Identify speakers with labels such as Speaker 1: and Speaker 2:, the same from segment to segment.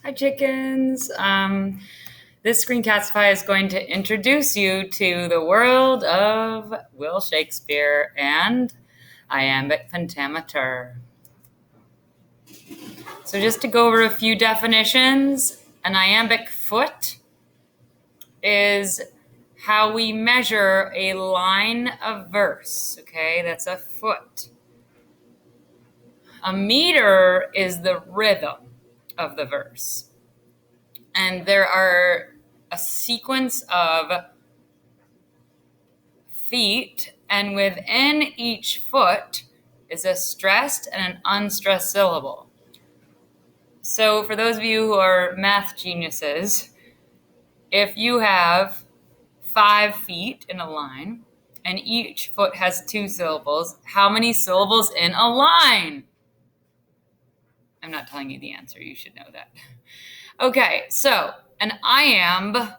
Speaker 1: Hi, chickens. This Screencastify is going to introduce you to the world of Will Shakespeare and iambic pentameter. So just to go over a few definitions, an iambic foot is how we measure a line of verse, okay? That's a foot. A meter is the rhythm of the verse. And there are a sequence of feet, and within each foot is a stressed and an unstressed syllable. So for those of you who are math geniuses, if you have 5 feet in a line and each foot has 2 syllables, how many syllables in a line? I'm not telling you the answer. You should know that. Okay, so an iamb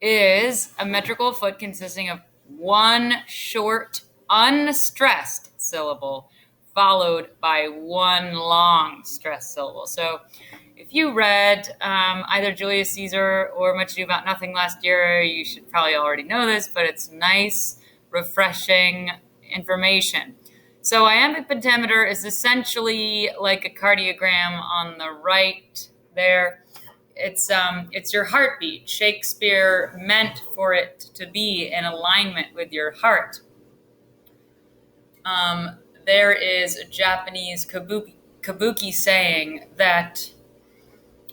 Speaker 1: is a metrical foot consisting of one short, unstressed syllable followed by one long stressed syllable. So if you read either Julius Caesar or Much Ado About Nothing last year, you should probably already know this, but it's nice, refreshing information. So iambic pentameter is essentially like a cardiogram on the right there. It's your heartbeat. Shakespeare meant for it to be in alignment with your heart. There is a Japanese kabuki saying that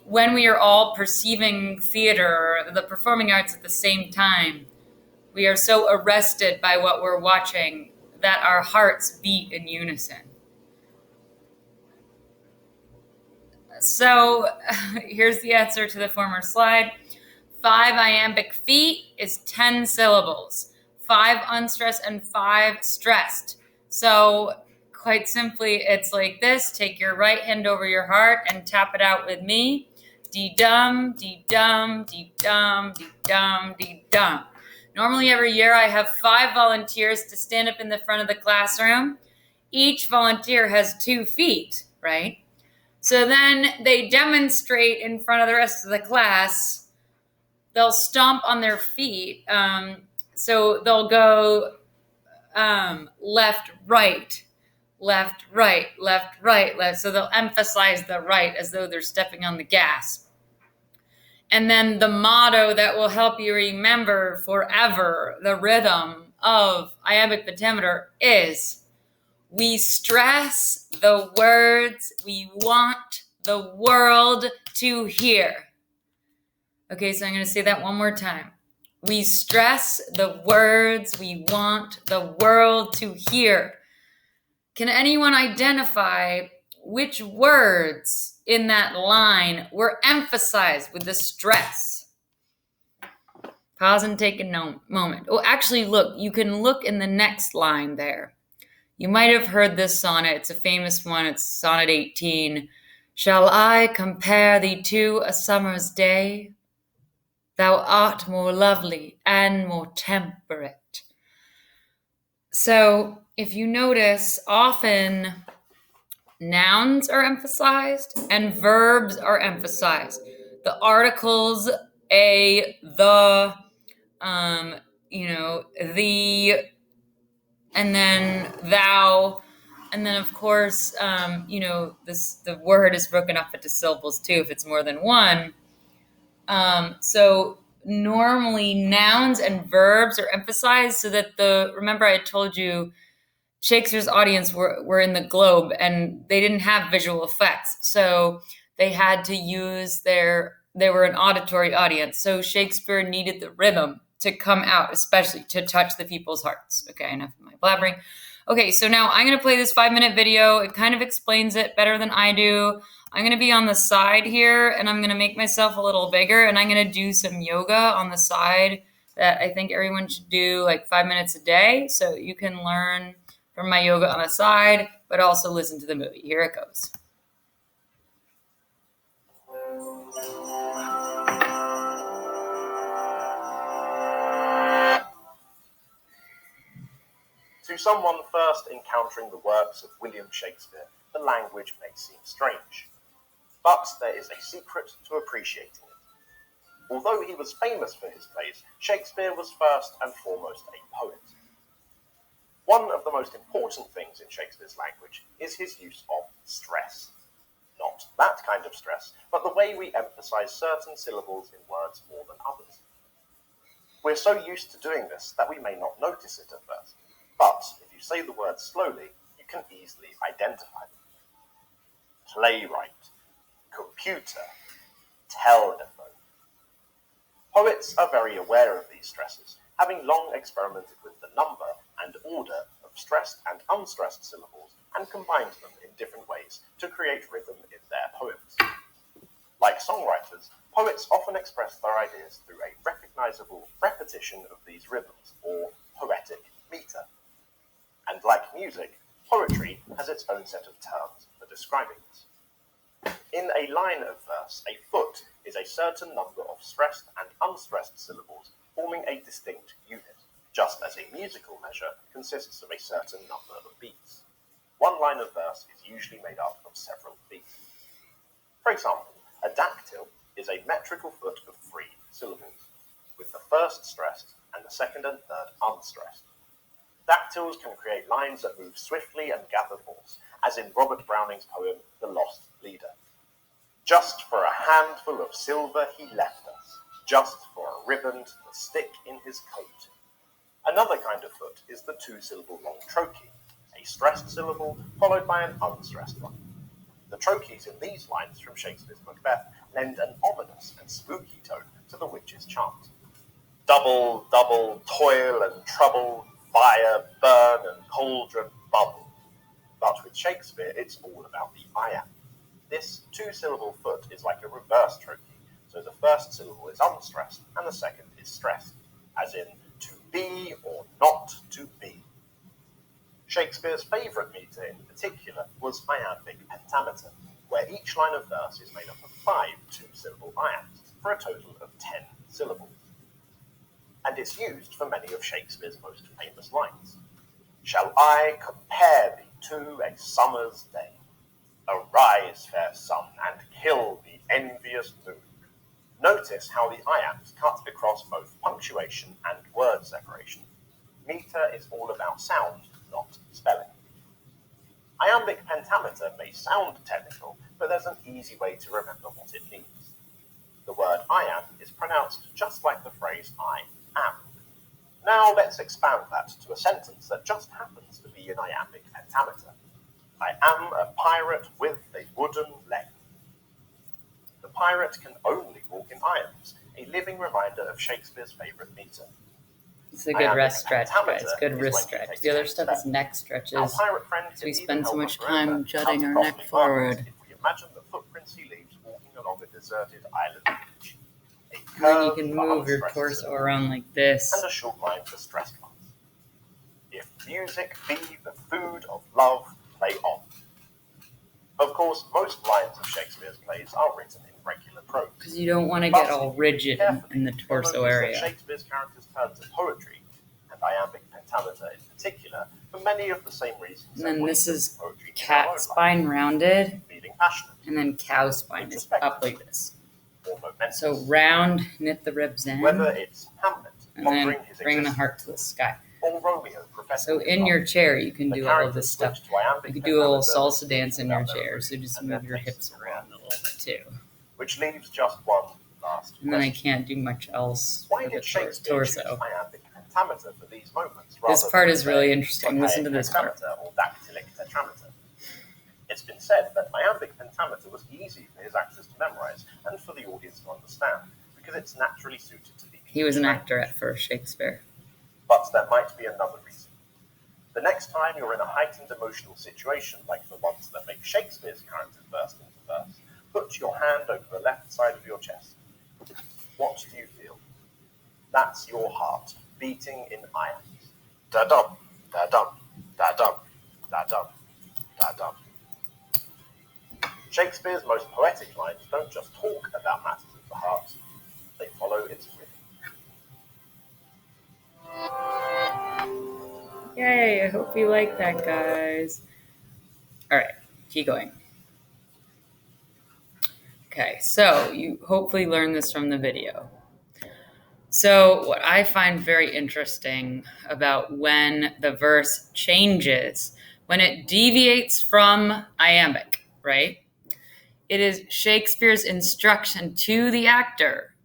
Speaker 1: when we are all perceiving theater, the performing arts at the same time, we are so arrested by what we're watching that our hearts beat in unison. So here's the answer to the former slide. 5 iambic feet is 10 syllables. 5 unstressed and 5 stressed. So quite simply, it's like this. Take your right hand over your heart and tap it out with me. Dee-dum, dee-dum, dee-dum, dee-dum, dee-dum. Normally every year I have 5 volunteers to stand up in the front of the classroom. Each volunteer has 2 feet, right? So then they demonstrate in front of the rest of the class. They'll stomp on their feet. So they'll go left, right, left, right, left, right, left. So they'll emphasize the right as though they're stepping on the gas. And then the motto that will help you remember forever the rhythm of iambic pentameter is: we stress the words we want the world to hear. Okay, so I'm going to say that one more time. We stress the words we want the world to hear. Can anyone identify which words in that line were emphasized with the stress? Pause and take a moment. Oh, actually, look, you can look in the next line there. You might have heard this sonnet. It's a famous one. It's Sonnet 18. Shall I compare thee to a summer's day? Thou art more lovely and more temperate. So if you notice, often nouns are emphasized and verbs are emphasized. The articles a, the, the, and then thou, and then of course, the word is broken up into syllables too if it's more than one. So normally nouns and verbs are emphasized so that remember I told you Shakespeare's audience were in the globe and they didn't have visual effects. So they had to use they were an auditory audience. So Shakespeare needed the rhythm to come out, especially to touch the people's hearts. Okay, enough of my blabbering. Okay, so now I'm going to play this 5-minute video. It kind of explains it better than I do. I'm going to be on the side here and I'm going to make myself a little bigger and I'm going to do some yoga on the side that I think everyone should do like 5 minutes a day. So you can learn from my yoga on the side, but also listen to the movie. Here it goes.
Speaker 2: To someone first encountering the works of William Shakespeare, the language may seem strange. but there is a secret to appreciating it. Although he was famous for his plays, Shakespeare was first and foremost a poet. One of the most important things in Shakespeare's language is his use of stress. Not that kind of stress, but the way we emphasize certain syllables in words more than others. We're so used to doing this that we may not notice it at first, but if you say the word slowly, you can easily identify them. Playwright, computer, telephone. Poets are very aware of these stresses, having long experimented with the number and order of stressed and unstressed syllables and combined them in different ways to create rhythm in their poems. Like songwriters, poets often express their ideas through a recognizable repetition of these rhythms, or poetic meter. And like music, poetry has its own set of terms for describing this. In a line of verse, a foot is a certain number of stressed and unstressed syllables forming a distinct unit, just as a musical measure consists of a certain number of beats. One line of verse is usually made up of several beats. For example, a dactyl is a metrical foot of 3 syllables, with the first stressed and the second and third unstressed. Dactyls can create lines that move swiftly and gather force, as in Robert Browning's poem The Lost Leader. Just for a handful of silver he left us, just for a ribbon to stick in his coat. Another kind of foot is the 2-syllable long trochee, a stressed syllable followed by an unstressed one. The trochees in these lines from Shakespeare's Macbeth lend an ominous and spooky tone to the witch's chant. Double, double, toil and trouble, fire, burn and cauldron bubble. But with Shakespeare, it's all about the iamb. This 2-syllable foot is like a reverse trochee, so the first syllable is unstressed and the second is stressed, as in to be or not to be. Shakespeare's favourite metre in particular was iambic pentameter, where each line of verse is made up of 5 2-syllable iambs for a total of 10 syllables. And it's used for many of Shakespeare's most famous lines. Shall I compare thee to a summer's day? Arise, fair sun, and kill the envious moon. Notice how the iambs cut across both punctuation and word separation. Metre is all about sound, not spelling. Iambic pentameter may sound technical, but there's an easy way to remember what it means. The word iamb is pronounced just like the phrase I am. Now let's expand that to a sentence that just happens to be in iambic pentameter. I am a pirate with a wooden leg. The pirate can only walk in iambs, a living reminder of Shakespeare's favourite metre.
Speaker 1: It's a good rest stretch, guys. Good wrist stretch. The other stuff is neck stretches. So we spend so much time jutting our neck forward.
Speaker 2: If we imagine the footprints he leaves walking along a deserted island beach.
Speaker 1: And then you can move your torso around like this.
Speaker 2: And a short line for stressed ones. If music be the food of love, play on. Of course, most lines of Shakespeare's plays are written in regular prose.
Speaker 1: Because you don't want to get all rigid in the torso area.
Speaker 2: Shakespeare's characters turn to poetry, and iambic pentameter in particular, for many of the same reasons.
Speaker 1: And then this is cat spine rounded,
Speaker 2: feeling passionate,
Speaker 1: and then cow spine is up like this. So
Speaker 2: So
Speaker 1: round, knit the ribs in,
Speaker 2: whether it's Hamlet,
Speaker 1: and then bring the heart to the sky.
Speaker 2: or Romeo,
Speaker 1: So in your chair, you can do all of this stuff. You can do a little salsa dance in your chair, so just move your hips around a little bit too.
Speaker 2: which leaves just one last
Speaker 1: And then I
Speaker 2: question.
Speaker 1: can't do much else
Speaker 2: Why
Speaker 1: with the
Speaker 2: did Shakespeare choose
Speaker 1: torso.
Speaker 2: iambic pentameter for these moments?
Speaker 1: This
Speaker 2: rather
Speaker 1: part
Speaker 2: than,
Speaker 1: is really
Speaker 2: say,
Speaker 1: interesting. Listen to this part.
Speaker 2: pentameter or dactylic tetrameter? It's been said that iambic pentameter was easy for his actors to memorize and for the audience to understand, because it's naturally suited to the
Speaker 1: He was an
Speaker 2: English
Speaker 1: actor at first, Shakespeare.
Speaker 2: But there might be another reason. The next time you're in a heightened emotional situation like the ones that make Shakespeare's characters burst into verse, put your hand over the left side of your chest. What do you feel? That's your heart beating in iambs. Da-dum, da-dum, da-dum, da-dum, da-dum. Shakespeare's most poetic lines don't just talk about matters of the heart, they follow its rhythm.
Speaker 1: Yay, I hope you like that, guys. All right, keep going. Okay, so you hopefully learned this from the video. So what I find very interesting about when the verse changes, when it deviates from iambic, right? It is Shakespeare's instruction to the actor,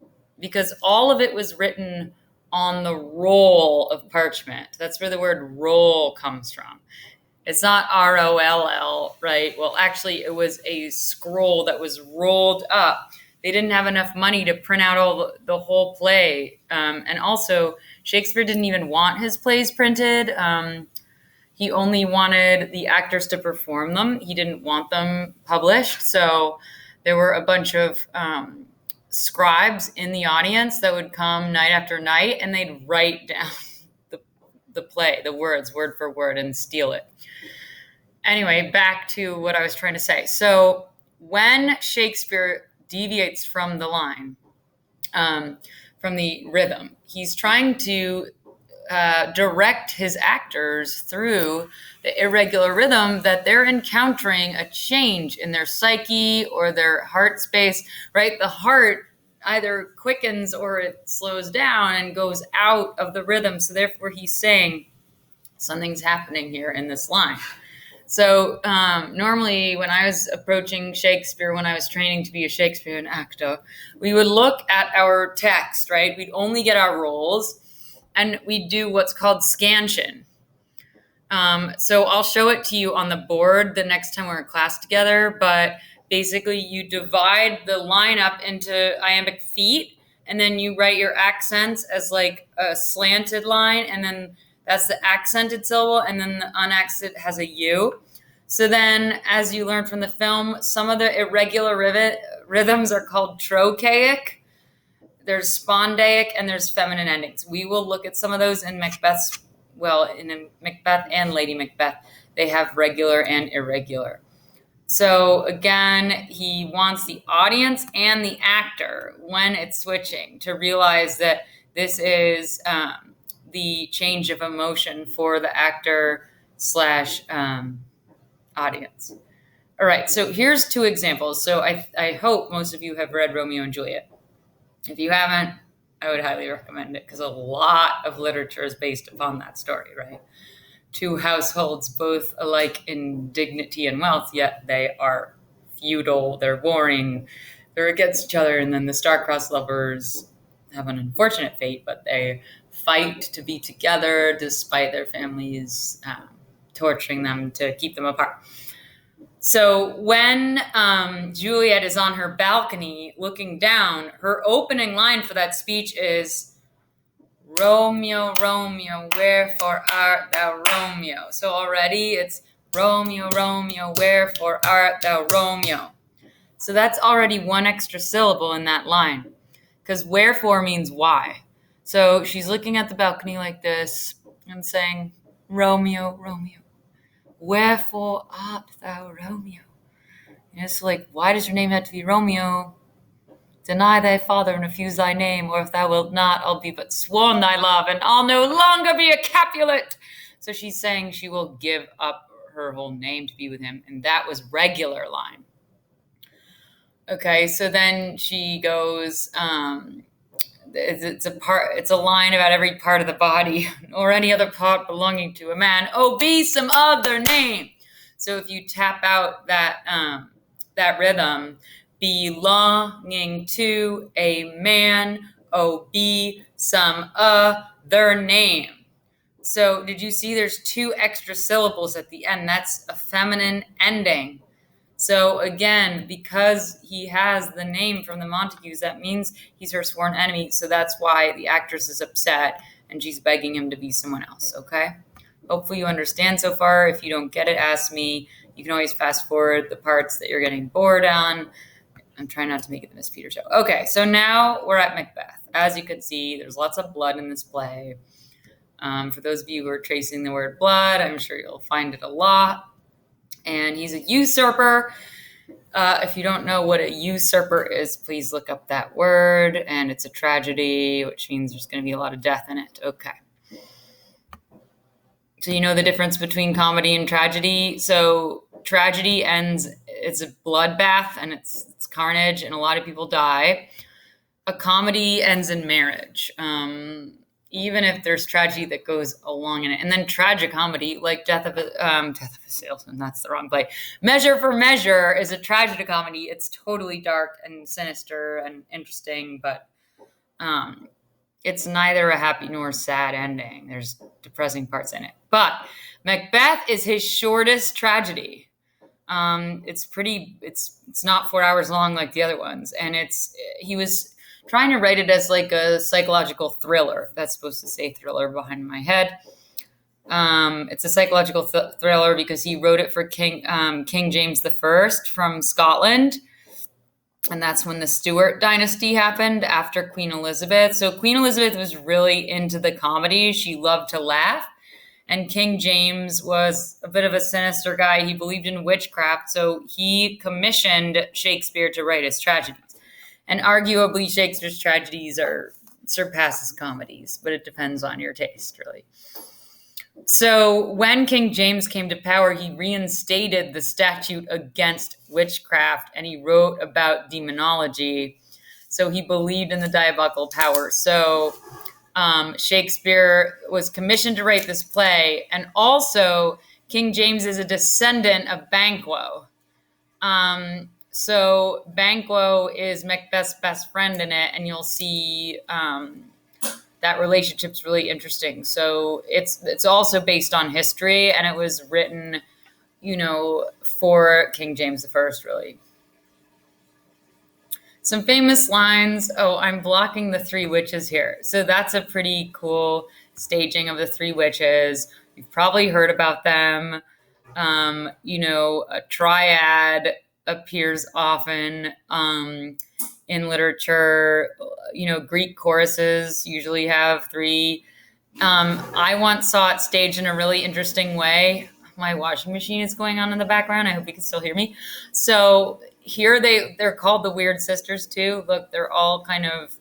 Speaker 1: because all of it was written on the roll of parchment. That's where the word roll comes from. It's not ROLL, right? Well, actually, it was a scroll that was rolled up. They didn't have enough money to print out all the whole play. And also, Shakespeare didn't even want his plays printed. He only wanted the actors to perform them. He didn't want them published. So there were a bunch of scribes in the audience that would come night after night, and they'd write down the play, the words, word for word, and steal it. Anyway, back to what I was trying to say. So when Shakespeare deviates from the line, from the rhythm, he's trying to direct his actors through the irregular rhythm that they're encountering a change in their psyche or their heart space, right? The heart either quickens or it slows down and goes out of the rhythm. So therefore he's saying something's happening here in this line. So normally when I was approaching Shakespeare, when I was training to be a Shakespearean actor, we would look at our text, right? We'd only get our roles and we'd do what's called scansion. So I'll show it to you on the board the next time we're in class together, but basically you divide the line up into iambic feet, and then you write your accents as like a slanted line, and then that's the accented syllable, and then the unaccented has a U. So then, as you learned from the film, some of the irregular rhythms are called trochaic. There's spondaic, and there's feminine endings. We will look at some of those in Macbeth's, in Macbeth and Lady Macbeth. They have regular and irregular. So again, he wants the audience and the actor, when it's switching, to realize that this is the change of emotion for the actor slash audience. All right, so here's two examples. So I hope most of you have read Romeo and Juliet. If you haven't, I would highly recommend it, because a lot of literature is based upon that story, right? Two households, both alike in dignity and wealth, yet they are feudal, they're warring, they're against each other, and then the star-crossed lovers have an unfortunate fate, but they fight to be together despite their families torturing them to keep them apart. So when Juliet is on her balcony looking down, her opening line for that speech is, "Romeo, Romeo, wherefore art thou Romeo?" So already it's, "Romeo, Romeo, wherefore art thou Romeo?" So that's already one extra syllable in that line, because wherefore means why. So she's looking at the balcony like this and saying, "Romeo, Romeo, wherefore art thou Romeo?" And it's like, why does your name have to be Romeo? "Deny thy father and refuse thy name, or if thou wilt not, I'll be but sworn thy love, and I'll no longer be a Capulet." So she's saying she will give up her whole name to be with him, and that was regular line. Okay, so then she goes, it's a line about every part of the body or any other part belonging to a man. "Oh, be some other name." So if you tap out that rhythm, belonging to a man, oh, be some other name. So did you see there's two extra syllables at the end? That's a feminine ending. So again, because he has the name from the Montagues, that means he's her sworn enemy. So that's why the actress is upset and she's begging him to be someone else, okay? Hopefully you understand so far. If you don't get it, ask me. You can always fast forward the parts that you're getting bored on. I'm trying not to make it the Miss Peter show. Okay, so now we're at Macbeth. As you can see, there's lots of blood in this play. For those of you who are tracing the word blood, I'm sure you'll find it a lot. And he's a usurper. If you don't know what a usurper is, please look up that word. And it's a tragedy, which means there's going to be a lot of death in it. Okay. So you know the difference between comedy and tragedy? So tragedy ends it's a bloodbath and it's carnage and a lot of people die. A comedy ends in marriage, even if there's tragedy that goes along in it. And then tragic comedy, like Death of a Salesman, that's the wrong play. Measure for Measure is a tragedy-comedy. It's totally dark and sinister and interesting, but it's neither a happy nor sad ending. There's depressing parts in it. But Macbeth is his shortest tragedy. It's not 4 hours long like the other ones, and he was trying to write it as like a psychological thriller. That's supposed to say thriller behind my head. It's a psychological thriller because he wrote it for King James I from Scotland. And that's when the Stuart dynasty happened after Queen Elizabeth. So Queen Elizabeth was really into the comedy. She loved to laugh. And King James was a bit of a sinister guy. He believed in witchcraft. So he commissioned Shakespeare to write his tragedies. And arguably, Shakespeare's tragedies surpasses comedies, but it depends on your taste, really. So when King James came to power, he reinstated the statute against witchcraft, and he wrote about demonology. So he believed in the diabolical power. So Shakespeare was commissioned to write this play, and also King James is a descendant of Banquo. So Banquo is Macbeth's best friend in it, and you'll see that relationship's really interesting. So it's also based on history, and it was written, for King James I, really. Some famous lines. Oh, I'm blocking the Three Witches here. So that's a pretty cool staging of the Three Witches. You've probably heard about them. A triad appears often in literature. Greek choruses usually have three. I once saw it staged in a really interesting way. My washing machine is going on in the background. I hope you can still hear me. So here they're called the Weird Sisters too. Look, they're all kind of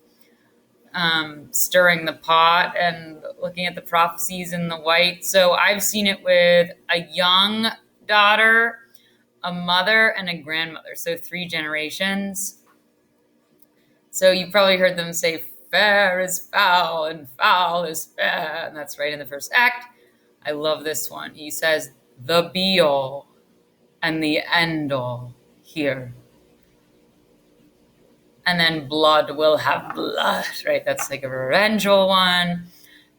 Speaker 1: stirring the pot and looking at the prophecies in the white. So I've seen it with a young daughter, a mother, and a grandmother. So 3 generations. So you probably heard them say, fair is foul and foul is fair. And that's right in the first act. I love this one. He says, the be-all and the end-all here. And then blood will have blood, right? That's like a revengeful one.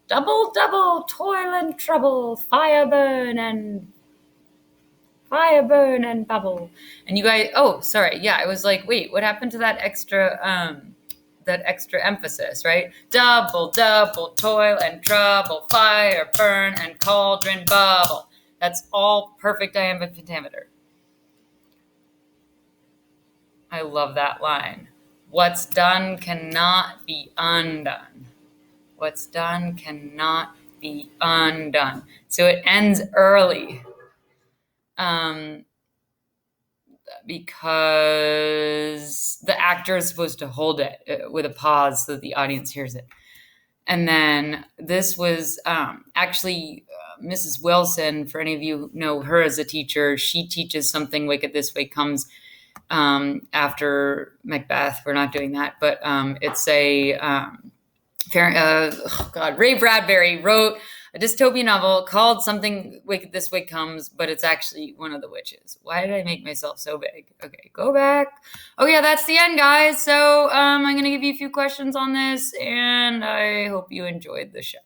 Speaker 1: Double, double, toil and trouble, fire burn and bubble. And you guys, oh, sorry. Yeah, I was like, wait, what happened to that extra emphasis, right? Double, double, toil and trouble, fire burn and cauldron bubble. That's all perfect iambic pentameter. I love that line. What's done cannot be undone. What's done cannot be undone. So it ends early. Because the actor is supposed to hold it with a pause so that the audience hears it. And then this was actually Mrs. Wilson, for any of you who know her as a teacher, she teaches Something Wicked This Way Comes after Macbeth. We're not doing that, but it's a Ray Bradbury wrote a dystopian novel called Something Wicked This Way Comes, but it's actually one of the witches. Why did I make myself so big? Okay, go back. Oh yeah, that's the end, guys. So I'm going to give you a few questions on this, and I hope you enjoyed the show.